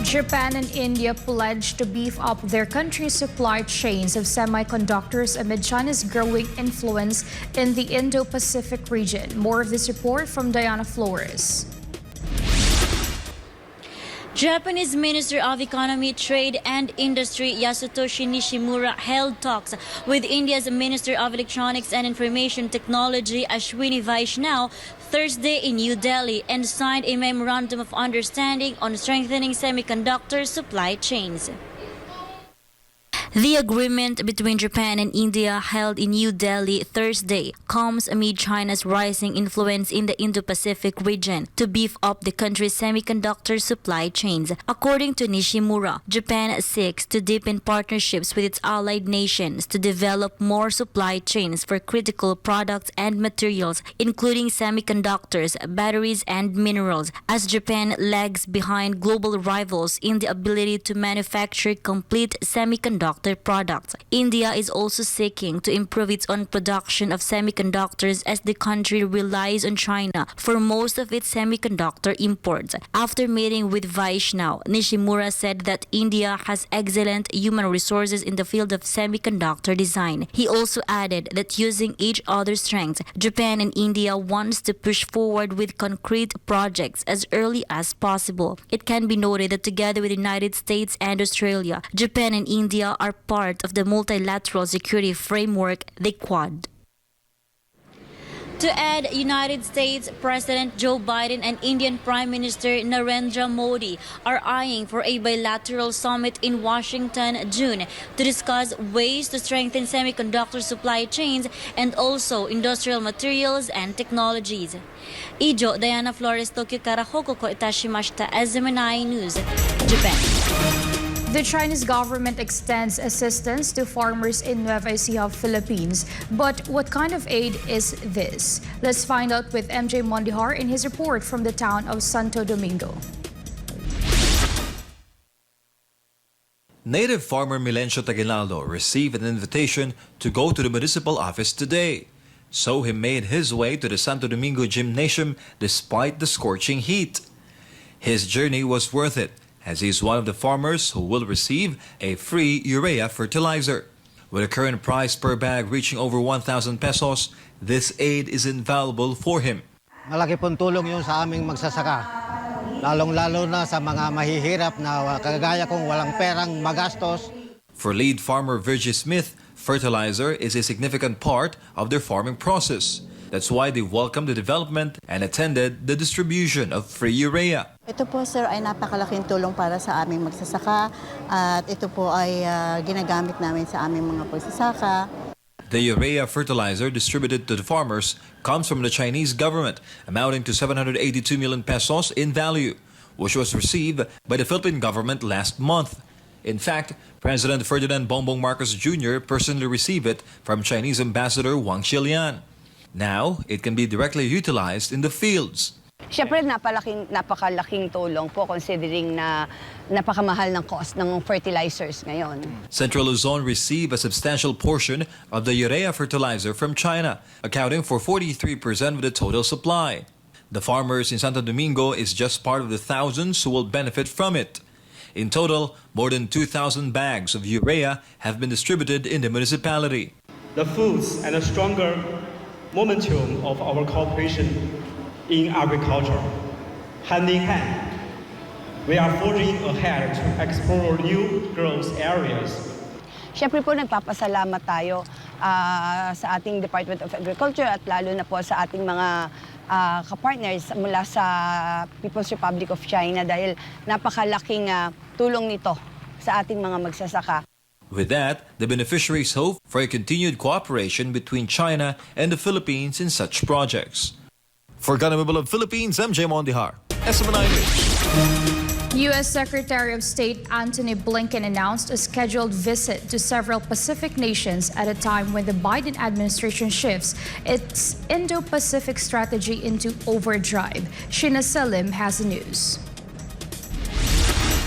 Japan and India pledged to beef up their country's supply chains of semiconductors amid China's growing influence in the Indo-Pacific region. More of this report from Diana Flores. Japanese Minister of Economy, Trade and Industry Yasutoshi Nishimura held talks with India's Minister of Electronics and Information Technology Ashwini Vaishnaw Thursday in New Delhi and signed a memorandum of understanding on strengthening semiconductor supply chains. The agreement between Japan and India held in New Delhi Thursday comes amid China's rising influence in the Indo-Pacific region to beef up the country's semiconductor supply chains. According to Nishimura, Japan seeks to deepen partnerships with its allied nations to develop more supply chains for critical products and materials, including semiconductors, batteries, and minerals, as Japan lags behind global rivals in the ability to manufacture complete semiconductor products. India is also seeking to improve its own production of semiconductors as the country relies on China for most of its semiconductor imports. After meeting with Vaishnaw, Nishimura said that India has excellent human resources in the field of semiconductor design. He also added that using each other's strengths, Japan and India wants to push forward with concrete projects as early as possible. It can be noted that together with the United States and Australia, Japan and India are part of the multilateral security framework, the Quad. To add, United States President Joe Biden and Indian Prime Minister Narendra Modi are eyeing for a bilateral summit in Washington June to discuss ways to strengthen semiconductor supply chains and also industrial materials and technologies. Ijo, Diana Flores, Tokyo Kara Hokoko Itashimashita, SMNI News, Japan. The Chinese government extends assistance to farmers in Nueva Ecija, Philippines. But what kind of aid is this? Let's find out with MJ Mondihar in his report from the town of Santo Domingo. Native farmer Milencio Taguinaldo received an invitation to go to the municipal office today. So he made his way to the Santo Domingo gymnasium despite the scorching heat. His journey was worth it, as he is one of the farmers who will receive a free urea fertilizer. With a current price per bag reaching over 1,000 pesos, this aid is invaluable for him. Malaki pong tulong yun sa aming magsasaka. Lalong-lalo na sa mga mahihirap na kagaya kong walang perang magastos. For lead farmer Virgie Smith, fertilizer is a significant part of their farming process. That's why they welcomed the development and attended the distribution of free urea. Ito po sir ay napakalaking tulong para sa aming magsasaka at ito po ay ginagamit namin sa aming mga pagsasaka. The urea fertilizer distributed to the farmers comes from the Chinese government, amounting to 782 million pesos in value, which was received by the Philippine government last month. In fact, President Ferdinand Bongbong Marcos Jr. personally received it from Chinese Ambassador Wang Xilian. Now, it can be directly utilized in the fields. Siyempre, napakalaking tulong po considering na napakamahal ng cost ng fertilizers ngayon. Central Luzon received a substantial portion of the urea fertilizer from China, accounting for 43% of the total supply. The farmers in Santo Domingo is just part of the thousands who will benefit from it. In total, more than 2,000 bags of urea have been distributed in the municipality. The foods and a stronger momentum of our cooperation in agriculture. Hand in hand, we are forging ahead to explore new growth areas. Siyempre po nagpapasalamat tayo sa ating Department of Agriculture at lalo na po sa ating mga kapartners mula sa People's Republic of China dahil napakalaking tulong nito sa ating mga magsasaka. With that, the beneficiaries hope for a continued cooperation between China and the Philippines in such projects. For Ganamibal of Philippines, MJ Mondihar, SMNI News. U.S. Secretary of State Antony Blinken announced a scheduled visit to several Pacific nations at a time when the Biden administration shifts its Indo-Pacific strategy into overdrive. Sheena Salim has the news.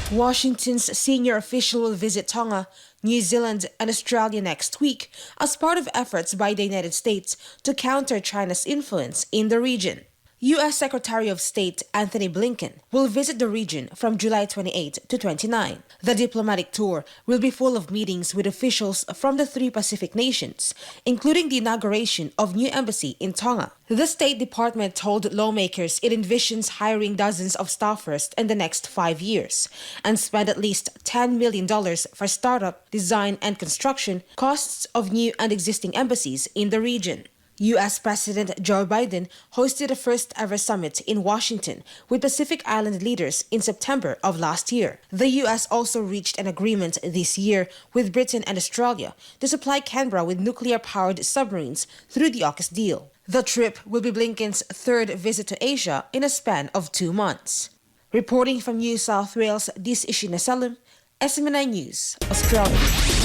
Washington's senior official will visit Tonga, New Zealand, and Australia next week as part of efforts by the United States to counter China's influence in the region. U.S. Secretary of State Anthony Blinken will visit the region from July 28 to 29. The diplomatic tour will be full of meetings with officials from the 3 Pacific nations, including the inauguration of new embassy in Tonga. The State Department told lawmakers it envisions hiring dozens of staffers in the next 5 years and spend at least $10 million for startup, design, and construction costs of new and existing embassies in the region. U.S. President Joe Biden hosted a first-ever summit in Washington with Pacific Island leaders in September of last year. The U.S. also reached an agreement this year with Britain and Australia to supply Canberra with nuclear-powered submarines through the AUKUS deal. The trip will be Blinken's 3rd visit to Asia in a span of 2 months. Reporting from New South Wales, this is Sheena Salim, SMNI News, Australia.